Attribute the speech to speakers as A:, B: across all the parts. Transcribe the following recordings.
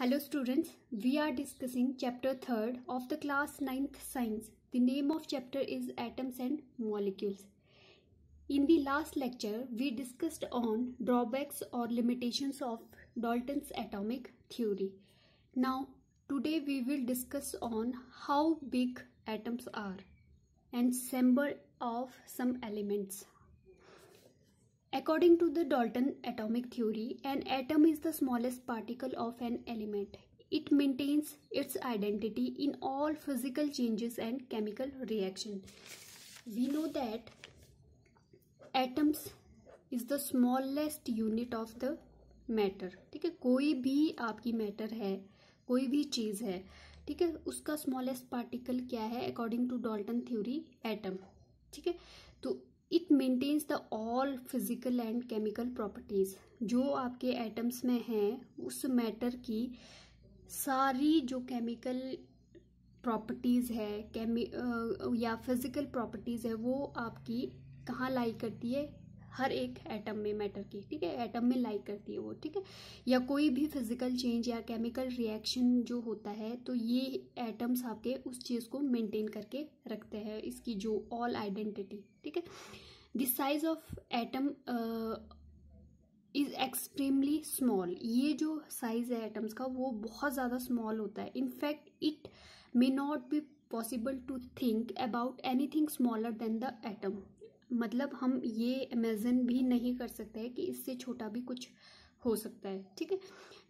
A: Hello students, we are discussing chapter 3rd of the class 9th science. The name of chapter is atoms and molecules. In the last lecture, we discussed on drawbacks or limitations of Dalton's atomic theory. Now, today we will discuss on how big atoms are and symbol of some elements. According to the Dalton atomic theory, an atom is the smallest particle of an element. It maintains its identity in all physical changes and chemical reactions. We know that atoms is the smallest unit of the matter. ठीक है, कोई भी आपकी matter है, कोई भी चीज़ है, ठीक है, उसका स्मॉलेस्ट पार्टिकल क्या है according to Dalton theory? Atom. ठीक है, तो it maintains the all physical and chemical properties. जो आपके एटम्स में हैं उस मैटर की सारी जो केमिकल प्रॉपर्टीज है या फिजिकल प्रॉपर्टीज है वो आपकी कहाँ लाई करती है? हर एक एटम में मैटर की. ठीक है, एटम में लाई करती है वो. ठीक है, या कोई भी फिजिकल चेंज या केमिकल रिएक्शन जो होता है तो ये एटम्स आपके उस चीज़ को मेंटेन करके रखते हैं, इसकी जो ऑल आइडेंटिटी. ठीक है, the size of atom is extremely small. ये जो साइज है एटम्स का वो बहुत ज़्यादा स्मॉल होता है. In fact it may not be possible to think about anything smaller than the atom. मतलब हम ये इमेजिन भी नहीं कर सकते हैं कि इससे छोटा भी कुछ हो सकता है. ठीक है,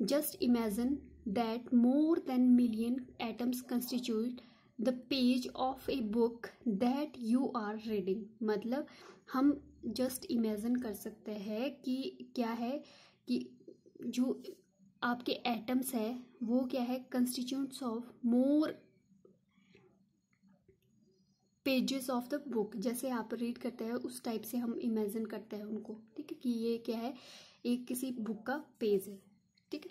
A: just imagine that more than million atoms constitute the page of a book that you are reading. मतलब हम जस्ट इमेजिन कर सकते हैं कि क्या है कि जो आपके एटम्स है वो क्या है? Constitutes of more pages of the book. जैसे आप रीड करते हैं उस टाइप से हम इमेजिन करते हैं उनको. ठीक है, कि ये क्या है? एक किसी बुक का पेज है. ठीक है,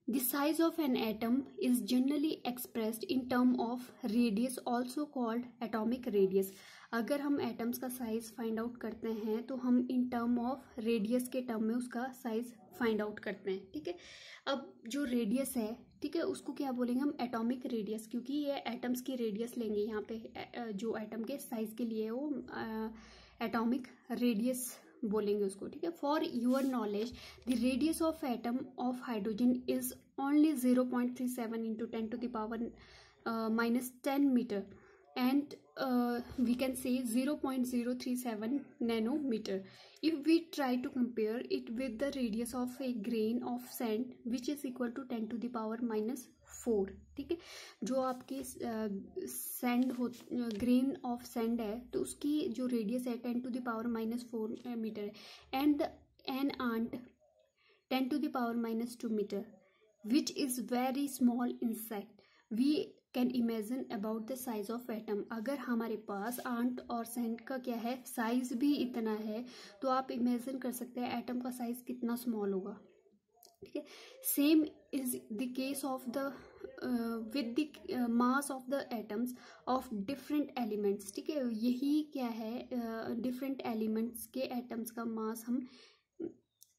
A: the size of an atom is generally expressed in term of radius also called atomic radius. अगर हम एटम्स का साइज फाइंड आउट करते हैं तो हम इन टर्म ऑफ रेडियस के टर्म में उसका साइज फाइंड आउट करते हैं. ठीक है, अब जो रेडियस है, ठीक है, उसको क्या बोलेंगे हम? एटॉमिक रेडियस, क्योंकि ये एटम्स की रेडियस लेंगे यहाँ पे. जो एटम के साइज के लिए वो एटॉमिक रेडियस बोलेंगे उसको. ठीक है, for your knowledge the radius of atom of hydrogen is only 0.37 into 10 to the power -10 metre and we can say 0.037 nanometer. If we try to compare it with the radius of a grain of sand which is equal to 10 to the power -4. ठीक है, जो आपके sand हो grain of sand है तो उसकी जो radius है 10 to the power -4 मीटर है. And an ant 10 to the power -2 metre which is very small insect. We can imagine about the size of atom. अगर हमारे पास आंट और सैंड का क्या है साइज भी इतना है तो आप इमेजिन कर सकते हैं एटम का साइज कितना स्मॉल होगा. ठीक है, same is the case of the with the mass of the atoms of different elements. ठीक है, यही क्या है डिफरेंट एलिमेंट्स के एटम्स का मास हम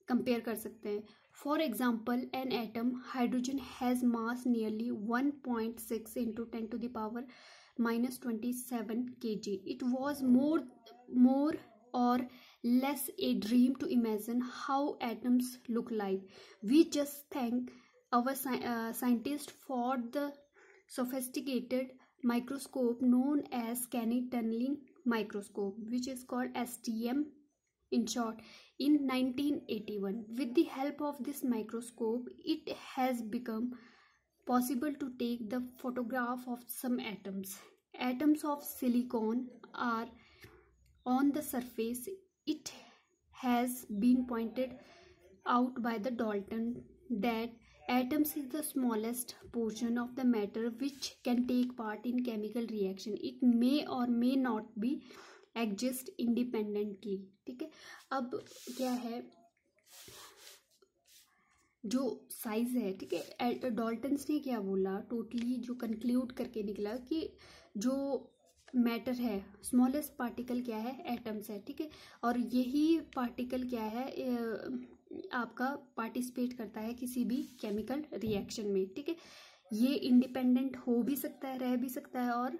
A: कंपेयर कर सकते हैं. For example, an atom hydrogen has mass nearly 1.6 into 10 to the power -27 kg. It was more or less a dream to imagine how atoms look like. We just thank our scientists for the sophisticated microscope known as scanning tunneling microscope, which is called STM in short. In 1981, with the help of this microscope, it has become possible to take the photograph of some atoms. Atoms of silicon are on the surface. It has been pointed out by the Dalton that atoms is the smallest portion of the matter which can take part in chemical reaction. It may or may not be exist independently. ठीक है, अब क्या है जो size है, ठीक है, Dalton's ने क्या बोला टोटली जो कंक्लूड करके निकला कि जो मैटर है स्मॉलेस्ट पार्टिकल क्या है? एटम्स है. ठीक है, और यही पार्टिकल क्या है आपका पार्टिसिपेट करता है किसी भी केमिकल रिएक्शन में, ठीक है। ये इंडिपेंडेंट हो भी सकता है, रह भी सकता है, और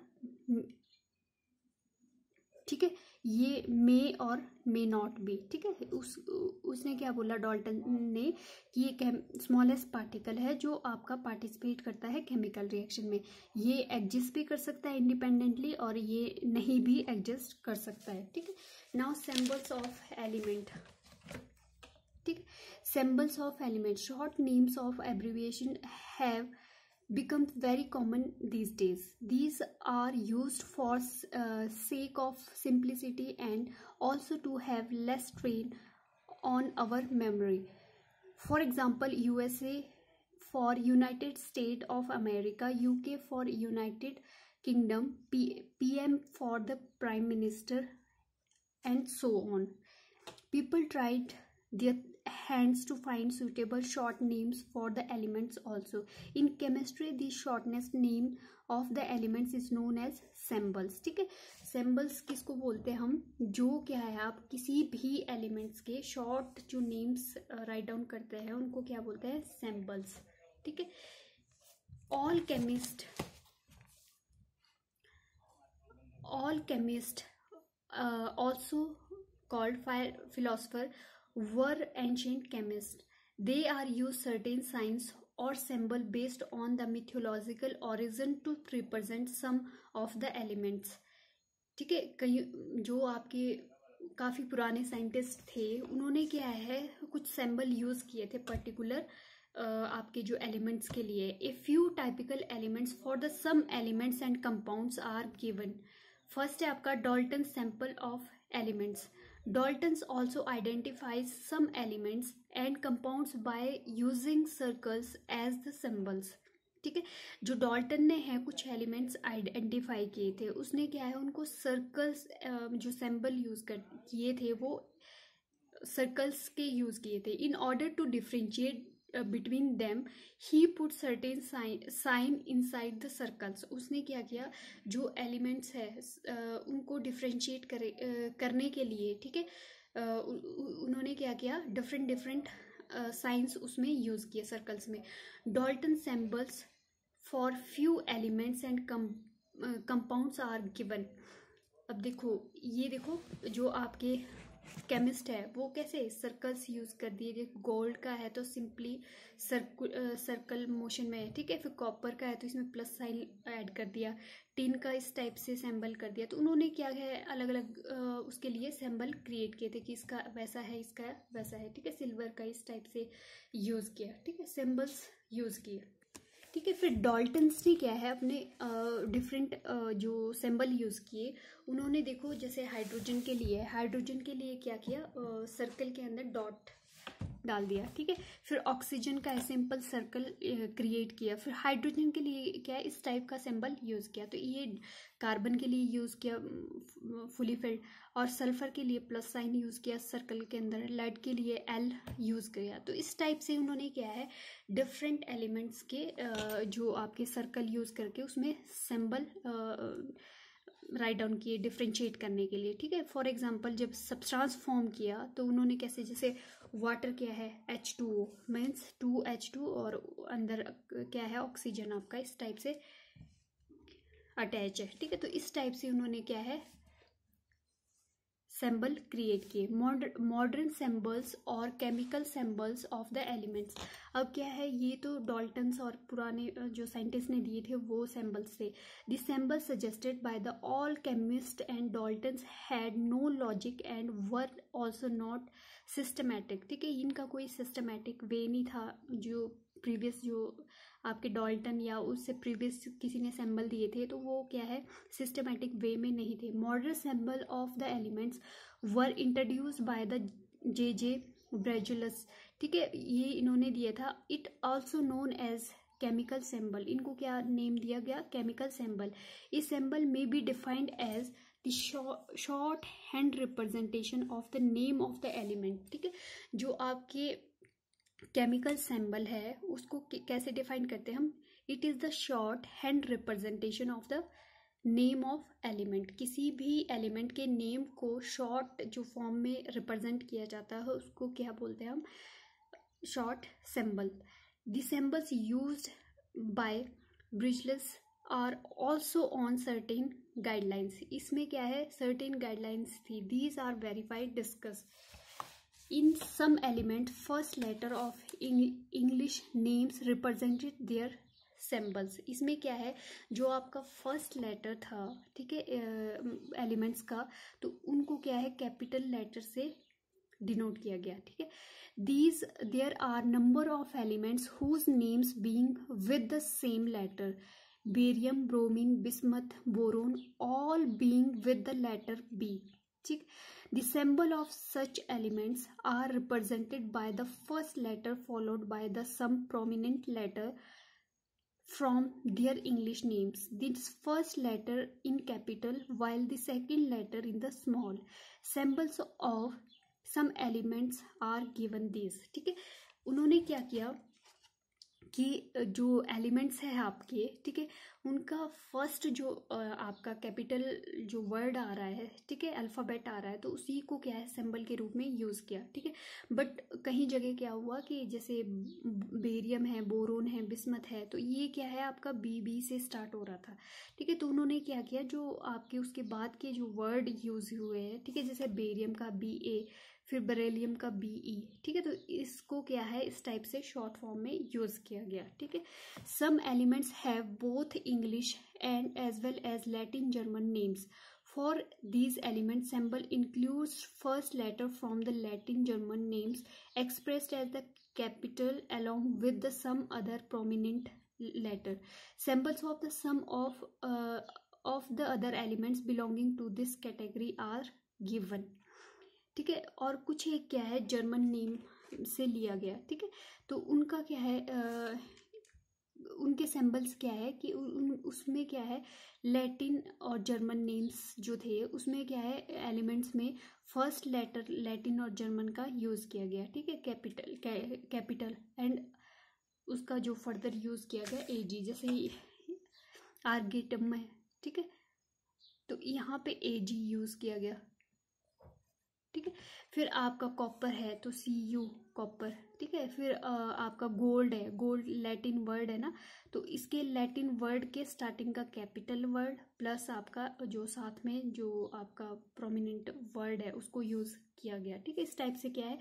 A: ठीक है, ये मे और मे नॉट बी, ठीक है। उसने क्या बोला डाल्टन ने कि ये स्मॉलेस्ट पार्टिकल है जो आपका पार्टिसिपेट करता है केमिकल रिएक्शन में। ये एग्जिस्ट भी कर सकता है इंडिपेंडेंटली और ये नहीं भी एग्जिस्ट कर सकता है, ठीक है। नाउ सिंबल्स ऑफ एलिमेंट, ठीक है। Symbols of element, short names of abbreviation have become very common these days. These are used for sake of simplicity and also to have less strain on our memory. For example, USA for United States of America, UK for United Kingdom, PM for the Prime Minister, and so on. People tried their hands to find suitable short names for the elements also. In chemistry, the shortest name of the elements is known as symbols, ठीक है। symbols किसको बोलते हैं हम, जो क्या है, आप किसी भी एलिमेंट्स के शॉर्ट जो नेम्स राइट डाउन करते हैं उनको क्या बोलते हैं, symbols, ठीक है। all chemists also called philosopher were ancient chemists. They are used certain signs or symbol based on the mythological origin to represent some of the elements, ठीक है। कई जो आपके काफ़ी पुराने साइंटिस्ट थे उन्होंने क्या है कुछ सिंबल यूज़ किए थे पर्टिकुलर आपके जो एलिमेंट्स के लिए। A few typical elements for the some elements and compounds are given. First है आपका Dalton sample of elements. Daltons also identifies some elements and compounds by using circles as the symbols, ठीक है। जो Dalton ने है कुछ elements identify किए थे, उसने क्या है उनको सर्कल्स जो सिंबल यूज किए थे वो सर्कल्स के यूज किए थे। In order to differentiate between them he put certain sign inside the circles. उसने क्या किया, जो एलिमेंट्स है उनको डिफ्रेंशिएट करने के लिए, ठीक है, उन्होंने क्या किया, डिफरेंट साइंस उसमें यूज किए सर्कल्स में। Dalton symbols for few elements and compounds are given. अब देखो, ये देखो जो आपके केमिस्ट है वो कैसे सर्कल्स यूज कर दिए। गोल्ड का है तो सिंपली सर्कल मोशन में है, ठीक है। फिर कॉपर का है तो इसमें प्लस साइन ऐड कर दिया। टिन का इस टाइप से सिंबल कर दिया। तो उन्होंने क्या है अलग अलग उसके लिए सिंबल क्रिएट किए थे कि इसका वैसा है, इसका वैसा है, ठीक है। सिल्वर का इस टाइप से यूज किया, ठीक है, सिंबल्स यूज किए, ठीक है। फिर डाल्टन्स ने क्या है अपने डिफरेंट जो सिंबल यूज़ किए। उन्होंने देखो जैसे हाइड्रोजन के लिए क्या किया, सर्कल के अंदर डॉट डाल दिया, ठीक है। फिर ऑक्सीजन का सिंपल सर्कल क्रिएट किया। फिर हाइड्रोजन के लिए क्या है इस टाइप का सिंबल यूज़ किया। तो ये कार्बन के लिए यूज़ किया फुली फिल्ड, और सल्फर के लिए प्लस साइन यूज़ किया सर्कल के अंदर, लेड के लिए एल यूज़ किया। तो इस टाइप से उन्होंने क्या है डिफरेंट एलिमेंट्स के जो आपके सर्कल यूज़ करके उसमें सिंबल राइट डाउन किए डिफ्रेंशिएट करने के लिए, ठीक है। फॉर एग्जांपल जब सब्सटेंस फॉर्म किया तो उन्होंने कैसे, जैसे वाटर क्या है H2O मीन्स 2H2 और अंदर क्या है ऑक्सीजन आपका इस टाइप से अटैच है, ठीक है। तो इस टाइप से उन्होंने क्या है सिंबल क्रिएट किए। मॉडर्न सिंबल्स और chemical symbols of the elements. अब क्या है, ये तो डाल्टन्स और पुराने जो साइंटिस्ट ने दिए थे वो सिंबल्स थे। The symbol suggested by the all chemist and Daltons had no logic and were also not systematic, ठीक है। इनका कोई सिस्टमैटिक वे नहीं था। जो प्रीवियस जो आपके डाल्टन या उससे प्रीवियस किसी ने सिंबल दिए थे तो वो क्या है सिस्टमैटिक वे में नहीं थे। Modern symbol of the elements were introduced by the J Berzelius, ठीक है। ये इन्होंने दिया था। It also known as chemical symbol. इनको क्या नेम दिया गया, केमिकल सिंबल। इस सिंबल में be defined as the shorthand representation of the name of the element, ठीक है। जो आपके केमिकल सिंबल है उसको कैसे डिफाइन करते हैं हम, it is the shorthand representation of the name of element. किसी भी एलिमेंट के नेम को शॉर्ट जो फॉर्म में रिप्रेजेंट किया जाता है उसको क्या बोलते हैं हम short symbol. The symbols used by Bridgeless are also on certain guidelines. इसमें क्या है, certain guidelines थी. These are verified, discuss. In some element, first letter of English names represented their symbols. इसमें क्या है, जो आपका फर्स्ट लेटर था, ठीक है, एलिमेंट्स का, तो उनको क्या है कैपिटल लेटर से डिनोट किया गया, ठीक है. These there are number of elements whose names being with the same letter, barium, bromine, bismuth, boron, all being with the letter B, ठीक. The symbol of such elements are represented by the first letter followed by the some prominent letter from their English names. This first letter in capital while the second letter in the small. Symbols of some elements are given these, ठीक है. उन्होंने क्या किया कि जो elements है आपके, ठीक है, उनका फर्स्ट जो आपका कैपिटल जो वर्ड आ रहा है, ठीक है, अल्फ़ाबेट आ रहा है, तो उसी को क्या है सिंबल के रूप में यूज़ किया, ठीक है. बट कहीं जगह क्या हुआ कि जैसे बेरियम है, बोरोन है, बिस्मथ है, तो ये क्या है आपका बी से स्टार्ट हो रहा था, ठीक है. तो उन्होंने क्या किया, जो आपके उसके बाद के जो वर्ड यूज़ हुए हैं, ठीक है, जैसे बेरियम का BA, फिर बरेलियम का BE, ठीक है, तो इसको क्या है इस टाइप से शॉर्ट फॉर्म में यूज किया गया, ठीक है. Some elements have both English and as well as Latin German names. For these element symbol includes first letter from the Latin German names expressed as the capital along with the some other prominent letter. Symbols of the sum of the other elements belonging to this category are given, ठीक है. और कुछ एक क्या है German name से लिया गया, ठीक है. तो उनका क्या है उनके सिंबल्स क्या है कि उसमें क्या है लैटिन और जर्मन नेम्स जो थे उसमें क्या है एलिमेंट्स में फर्स्ट लेटर लैटिन और जर्मन का यूज़ किया गया, ठीक है, कैपिटल एंड उसका जो फर्दर यूज़ किया गया AG, जैसे आर्गेटम है, ठीक है, तो यहाँ पे AG यूज़ किया गया, ठीक है. फिर आपका कॉपर है तो CU कॉपर, ठीक है. फिर आपका गोल्ड है, गोल्ड लैटिन वर्ड है ना, तो इसके लैटिन वर्ड के स्टार्टिंग का कैपिटल वर्ड प्लस आपका जो साथ में जो आपका प्रोमिनेंट वर्ड है उसको यूज किया गया, ठीक है. इस टाइप से क्या है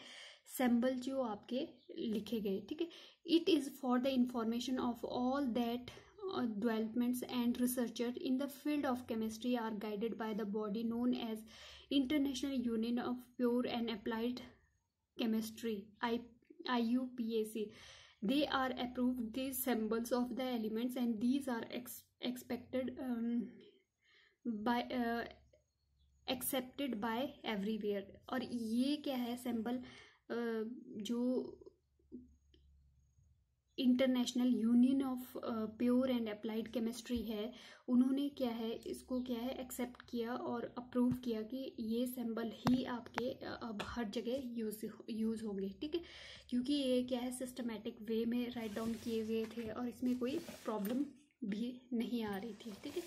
A: सिंबल जो आपके लिखे गए, ठीक है. It is for the information of all that developments and researchers in the field of chemistry are guided by the body known as International Union of Pure and Applied Chemistry, IUPAC. They are approved these symbols of the elements and these are expected by accepted by everywhere. और ये क्या है symbol जो international union of pure and applied chemistry है, उन्होंने क्या है इसको क्या है एक्सेप्ट किया और अप्रूव किया कि ये सिंबल ही आपके अब हर जगह यूज़ होंगे, ठीक है. क्योंकि ये क्या है सिस्टमेटिक वे में राइट डाउन किए गए थे और इसमें कोई प्रॉब्लम भी नहीं आ रही थी, ठीक है.